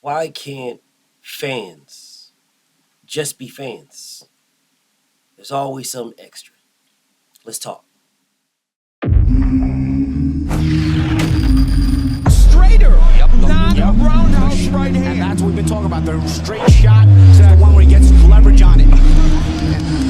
why can't fans just be fans? There's always something extra. Let's talk. Straighter, not a roundhouse right hand. And that's what we've been talking about. The straight shot is the one where he gets leverage on it.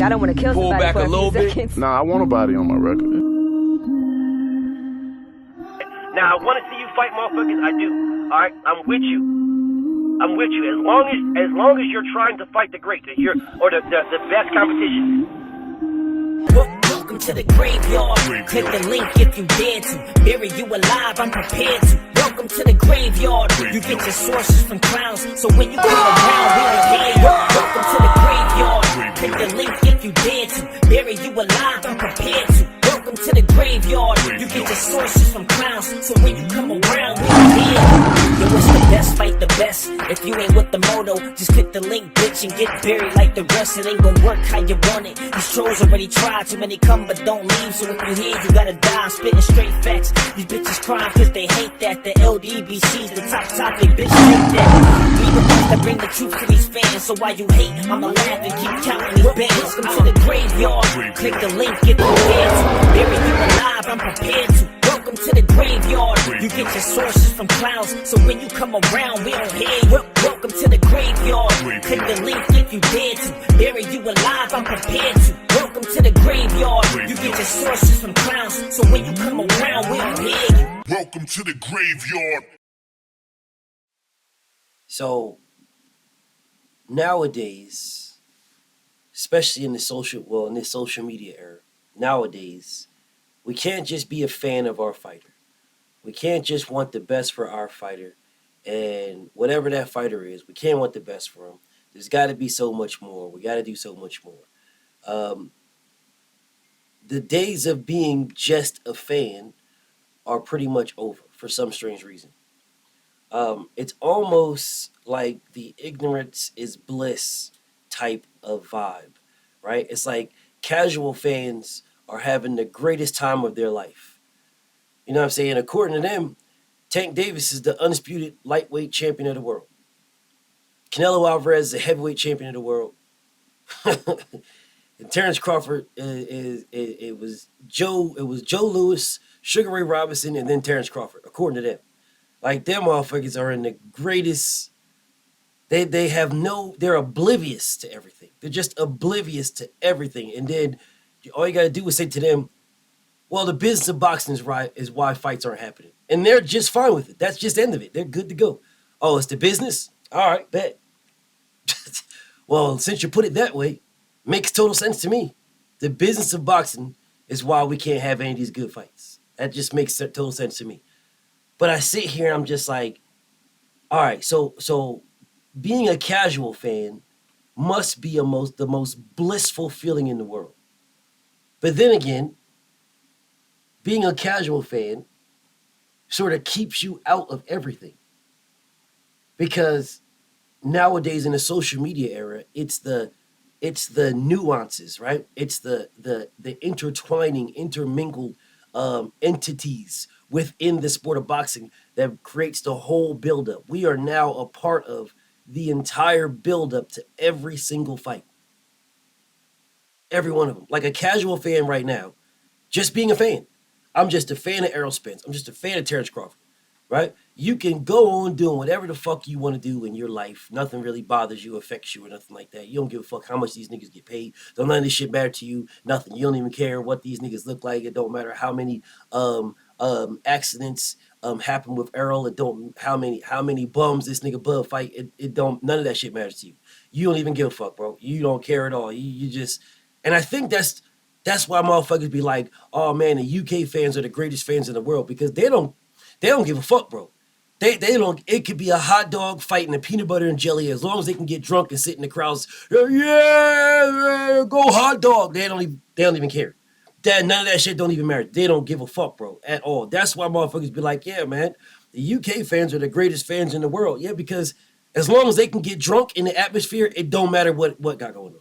I don't want to kill Pull somebody back for a little few bit. seconds. Nah, I want a body on my record. Now, I want to see you fight motherfuckers. I do. All right, I'm with you. I'm with you. As long as you're trying to fight the great, the best competition. Welcome to the graveyard. Click the link if you dare to. Bury you alive, I'm prepared to. Welcome to the graveyard. You get your sources from clowns, so when you come around, we don't hear you. Welcome to the graveyard. Click the link if you dare to. Bury you alive, I'm prepared to. Welcome to the graveyard. You get your sources from clowns, so when you come around, we don't hear you. Yo, it's the best, fight the best. If you ain't with the moto, just click the link, bitch, and get buried like the rest. It ain't gonna work how you want it. These trolls already tried, too many come but don't leave. So if you here, you gotta die. I'm spitting straight facts. These bitches crying cause they hate that. The LDBC's the top topic, bitch, hate that. We the ones that bring the truth to these fans. So why you hate, I'ma laugh and keep counting these bands. Welcome to the graveyard. Click the link, get the dance. Bury you alive, I'm prepared to. Welcome to the graveyard. You get your sources from clowns, so when you come around, we don't hear you. Welcome to the graveyard. Click the link if you dare to. Bury you alive, I'm prepared to. Welcome to the graveyard. You get your sources from clowns, so when you come around, we don't hear you. Welcome to the graveyard. So nowadays, especially in this social media era, nowadays, we can't just be a fan of our fighter. We can't just want the best for our fighter, and whatever that fighter is, we can't want the best for him. There's got to be so much more. We got to do so much more. The days of being just a fan are pretty much over for some strange reason. It's almost like the ignorance is bliss type of vibe, right? It's like casual fans are having the greatest time of their life. You know what I'm saying? According to them, Tank Davis is the undisputed lightweight champion of the world. Canelo Alvarez is the heavyweight champion of the world. And Terrence Crawford it was Joe Louis, Sugar Ray Robinson, and then Terrence Crawford, according to them. Like, them motherfuckers are in the greatest. They're oblivious to everything. They're just oblivious to everything. And then all you got to do is say to them, well, the business of boxing is why fights aren't happening. And they're just fine with it. That's just the end of it. They're good to go. Oh, it's the business? All right, bet. Well, since you put it that way, makes total sense to me. The business of boxing is why we can't have any of these good fights. That just makes total sense to me. But I sit here and I'm just like, all right, so being a casual fan must be the most blissful feeling in the world. But then again, being a casual fan sort of keeps you out of everything. Because nowadays in the social media era, it's the nuances, right? It's the intertwining, intermingled entities within the sport of boxing that creates the whole buildup. We are now a part of the entire buildup to every single fight. Every one of them. Like a casual fan right now, just being a fan. I'm just a fan of Errol Spence. I'm just a fan of Terrence Crawford, right? You can go on doing whatever the fuck you want to do in your life. Nothing really bothers you, affects you, or nothing like that. You don't give a fuck how much these niggas get paid. Don't none of this shit matter to you. Nothing. You don't even care what these niggas look like. It don't matter how many accidents happen with Errol. It don't how many bums this nigga Bud fight. It don't, none of that shit matters to you. You don't even give a fuck, bro. You don't care at all. You just, and I think that's why motherfuckers be like, oh man, the UK fans are the greatest fans in the world, because they don't give a fuck, bro. They don't. It could be a hot dog fighting a peanut butter and jelly, as long as they can get drunk and sit in the crowds. Yeah, go hot dog. They don't even care. None of that shit don't even matter. They don't give a fuck, bro, at all. That's why motherfuckers be like, yeah, man, the UK fans are the greatest fans in the world. Yeah, because as long as they can get drunk in the atmosphere, it don't matter what got going on.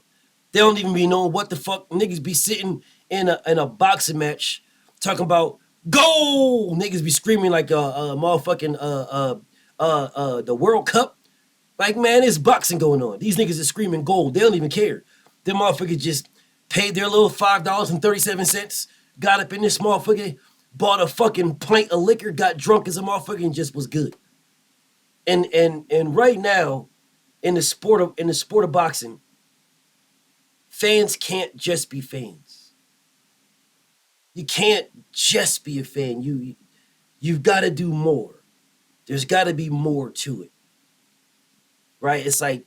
They don't even be knowing what the fuck niggas be sitting in a boxing match talking about go. Niggas be screaming like a motherfucking the World Cup Like, man, it's boxing going on. These niggas are screaming gold. They don't even care. Them motherfuckers just paid their little $5.37, got up in this motherfucker, bought a fucking pint of liquor, got drunk as a motherfucker, and just was good. And right now, in the sport of boxing, fans can't just be fans. You can't just be a fan. You've got to do more. There's got to be more to it, right? It's like,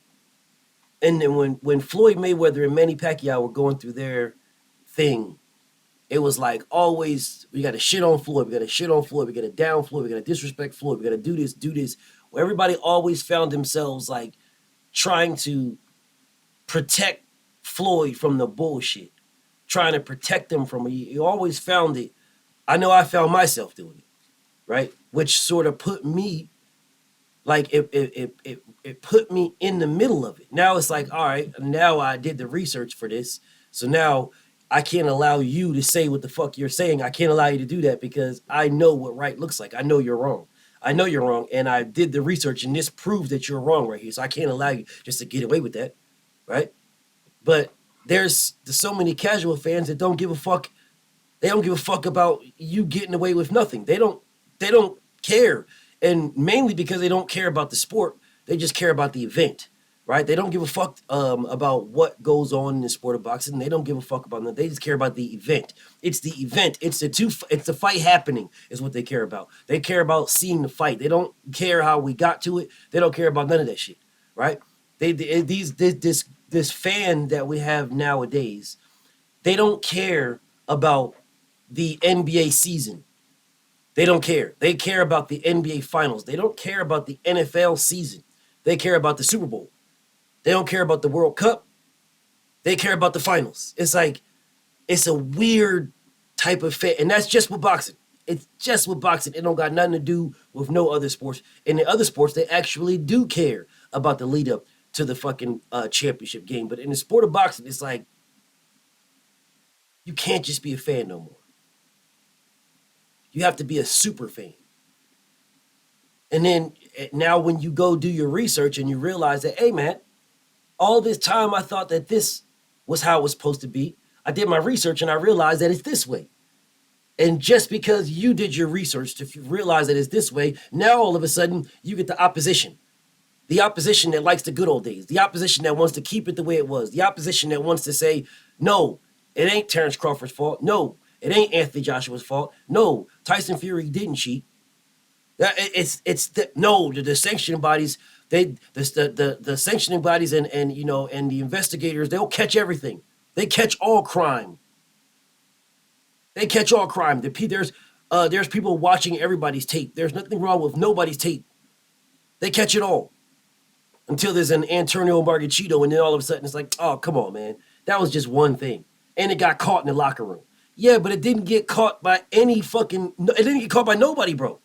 and then when Floyd Mayweather and Manny Pacquiao were going through their thing, it was like always, we got to shit on Floyd, we got to shit on Floyd, we got to down Floyd, we got to disrespect Floyd, we got to do this. Where everybody always found themselves like trying to protect Floyd from the bullshit, trying to protect him from it. You always found it. I know I found myself doing it, right? Which sort of put me, like it put me in the middle of it. Now it's like, all right, now I did the research for this, so now I can't allow you to say what the fuck you're saying. I can't allow you to do that because I know what right looks like. I know you're wrong. I know you're wrong, and I did the research, and this proves that you're wrong right here. So I can't allow you just to get away with that, right? But there's so many casual fans that don't give a fuck. They don't give a fuck about you getting away with nothing. They don't care, and mainly because they don't care about the sport. They just care about the event, right? They don't give a fuck about what goes on in the sport of boxing. They don't give a fuck about that. They just care about the event. It's the event. It's the fight happening is what they care about. They care about seeing the fight. They don't care how we got to it. They don't care about none of that shit, right? This fan that we have nowadays, they don't care about the NBA season. They don't care. They care about the NBA finals. They don't care about the NFL season. They care about the Super Bowl. They don't care about the World Cup. They care about the finals. It's like, it's a weird type of fan. And that's just with boxing. It's just with boxing. It don't got nothing to do with no other sports. In the other sports, they actually do care about the lead up to the fucking championship game. But in the sport of boxing, it's like, you can't just be a fan no more. You have to be a super fan. And then now when you go do your research and you realize that, hey man, all this time I thought that this was how it was supposed to be. I did my research and I realized that it's this way. And just because you did your research to realize that it's this way, now all of a sudden you get the opposition. The opposition that likes the good old days. The opposition that wants to keep it the way it was. The opposition that wants to say, no, it ain't Terrence Crawford's fault. No, it ain't Anthony Joshua's fault. No, Tyson Fury didn't cheat. The sanctioning bodies, the sanctioning bodies and the investigators, they'll catch everything. They catch all crime. They catch all crime. There's people watching everybody's tape. There's nothing wrong with nobody's tape. They catch it all. Until there's an Antonio Margachito, and then all of a sudden it's like, oh, come on, man. That was just one thing. And it got caught in the locker room. Yeah, but it didn't get caught by it didn't get caught by nobody, bro.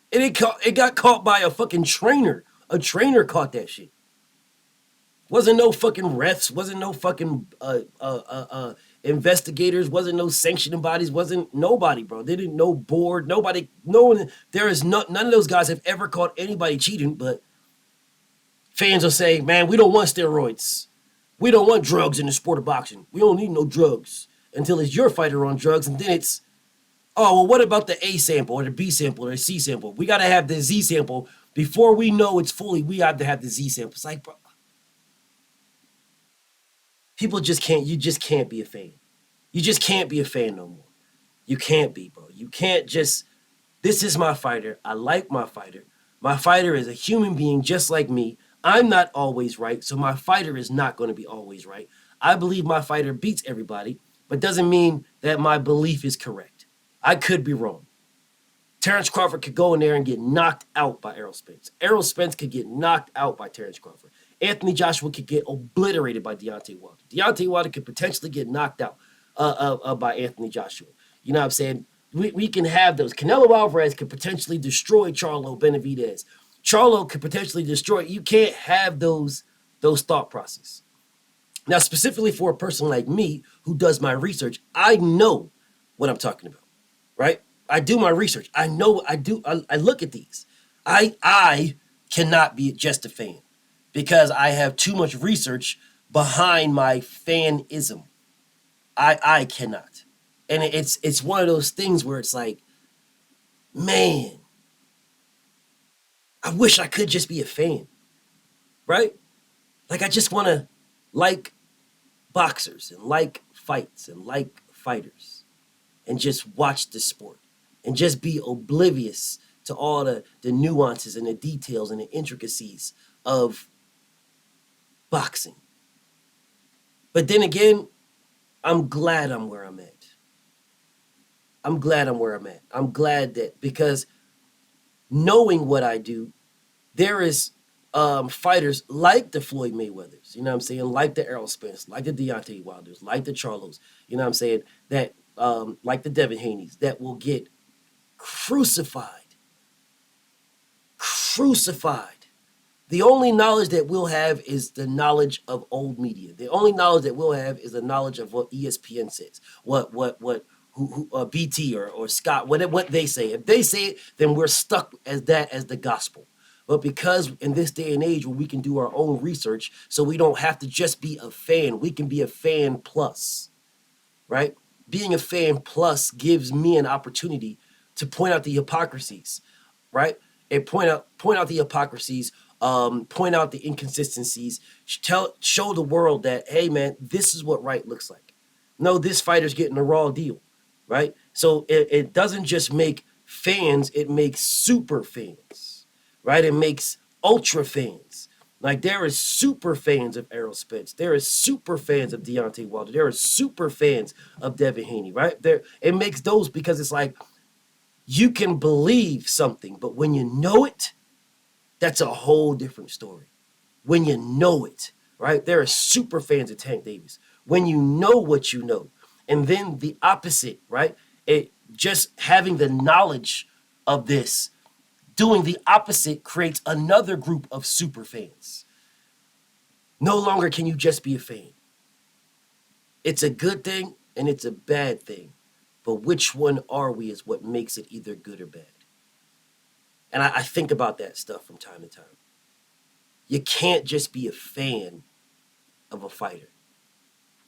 It got caught by a fucking trainer. A trainer caught that shit. Wasn't no fucking refs, wasn't no fucking investigators, wasn't no sanctioning bodies, wasn't nobody, bro. They didn't know board, nobody, no one, none of those guys have ever caught anybody cheating, but fans will say, man, we don't want steroids. We don't want drugs in the sport of boxing. We don't need no drugs until it's your fighter on drugs, and then it's, oh, well, what about the A sample or the B sample or the C sample? We got to have the Z sample. Before we know it's fully, we have to have the Z sample. It's like, bro, people you just can't be a fan. You just can't be a fan no more. You can't be, bro. You can't just, this is my fighter. I like my fighter. My fighter is a human being just like me. I'm not always right, so my fighter is not going to be always right. I believe my fighter beats everybody, but doesn't mean that my belief is correct. I could be wrong. Terrence Crawford could go in there and get knocked out by Errol Spence. Errol Spence could get knocked out by Terrence Crawford. Anthony Joshua could get obliterated by Deontay Wilder. Deontay Wilder could potentially get knocked out by Anthony Joshua. You know what I'm saying? We can have those. Canelo Alvarez could potentially destroy Charlo Benavidez. Charlo could potentially destroy. You can't have those thought processes. Now, specifically for a person like me who does my research, I know what I'm talking about, right? I do my research. I know I do. I look at these. I cannot be just a fan. because I have too much research behind my fanism. I cannot. And it's one of those things where it's like, man, I wish I could just be a fan, right? Like I just want to like boxers and like fights and like fighters and just watch the sport and just be oblivious to all the nuances and the details and the intricacies of boxing. But then again, I'm glad I'm where I'm at. I'm glad I'm where I'm at. I'm glad that because knowing what I do, there is fighters like the Floyd Mayweathers, you know what I'm saying? Like the Errol Spence, like the Deontay Wilders, like the Charlos, you know what I'm saying? That like the Devin Haney's that will get crucified. Crucified. The only knowledge that we'll have is the knowledge of old media. The only knowledge that we'll have is the knowledge of what ESPN says, who BT or Scott, what they say. If they say it, then we're stuck as the gospel. But because in this day and age where we can do our own research, so we don't have to just be a fan, we can be a fan plus, right? Being a fan plus gives me an opportunity to point out the hypocrisies, right? And point out the hypocrisies, point out the inconsistencies, show the world that, hey man, this is what right looks like. No, this fighter's getting a raw deal, right? So it doesn't just make fans, it makes super fans, right? It makes ultra fans. Like there are super fans of Errol Spence. There are super fans of Deontay Wilder. There are super fans of Devin Haney, right? It makes those because it's like you can believe something, but when you know it, that's a whole different story. When you know it, right? There are super fans of Tank Davis. When you know what you know, and then the opposite, right? It just having the knowledge of this, doing the opposite creates another group of super fans. No longer can you just be a fan. It's a good thing and it's a bad thing. But which one are we is what makes it either good or bad. And I think about that stuff from time to time. You can't just be a fan of a fighter.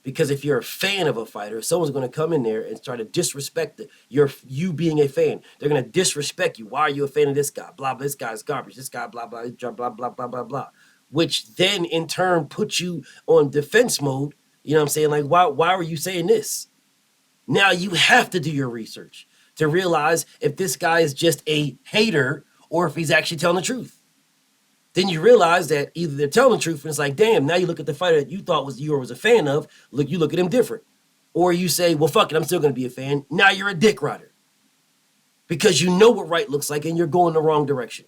Because if you're a fan of a fighter, someone's going to come in there and try to disrespect you being a fan. They're going to disrespect you. Why are you a fan of this guy? Blah, blah, this guy's garbage. This guy, blah, blah, blah, blah, blah, blah, blah, blah. Which then in turn puts you on defense mode. You know what I'm saying? Like, why are you saying this? Now you have to do your research to realize if this guy is just a hater or if he's actually telling the truth. Then you realize that either they're telling the truth and it's like, damn, now you look at the fighter that you thought was a fan of, you look at him different. Or you say, well, fuck it, I'm still going to be a fan. Now you're a dick rider. Because you know what right looks like and you're going the wrong direction.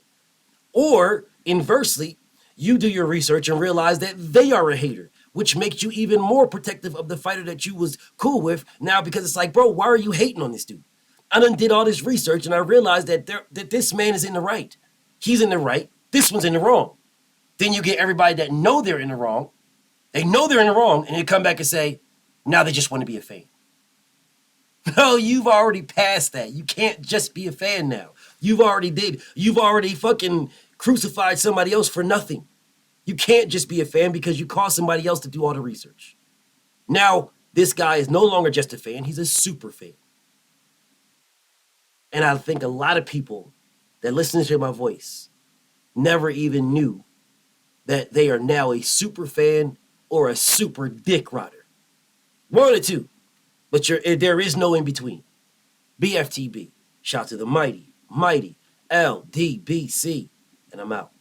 Or inversely, you do your research and realize that they are a hater, which makes you even more protective of the fighter that you was cool with now because it's like, bro, why are you hating on this dude? I done did all this research and I realized that this man is in the right. He's in the right. This one's in the wrong. Then you get everybody that know they're in the wrong. They know they're in the wrong and they come back and say, now they just want to be a fan. No, you've already passed that. You can't just be a fan now. You've already fucking crucified somebody else for nothing. You can't just be a fan because you caused somebody else to do all the research. Now, this guy is no longer just a fan. He's a super fan. And I think a lot of people that listen to my voice never even knew that they are now a super fan or a super dick rider. One or two. But there is no in between. BFTB. Shout to the mighty LDBC. And I'm out.